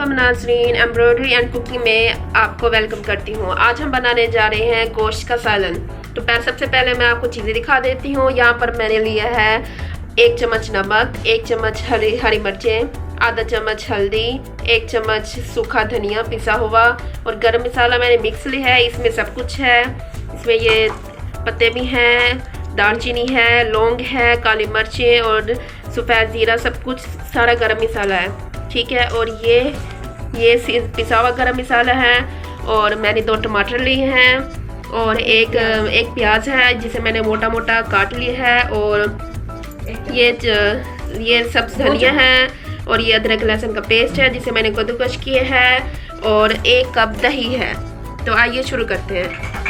अस्सलामुअलैकुम नाज़रीन, embroidery and cooking में आपको वेलकम करती हूँ। आज हम बनाने जा रहे हैं गोश्त का सालन। तो सबसे पहले मैं आपको चीज़ें दिखा देती हूँ। यहाँ पर मैंने लिया है 1 चम्मच नमक, 1 चम्मच हरी मिर्चें, आधा चम्मच हल्दी, 1 चम्मच सूखा धनिया पिसा हुआ और गरम मसाला मैंने मिक्स लिया है। इसमें सब कुछ है, इसमें ये पत्ते भी हैं, दालचीनी है, लौंग है, काली मिर्चें और सफ़ेद ज़ीरा, सब कुछ सारा गरम मसाला है, ठीक है। और ये पिसा हुआ गरम मसाला है। और मैंने 2 टमाटर लिए हैं और एक प्याज है जिसे मैंने मोटा मोटा काट लिया है। और ये सब धनिया है और ये अदरक लहसुन का पेस्ट है जिसे मैंने कद्दूकस किए है। और 1 कप दही है। तो आइए शुरू करते हैं।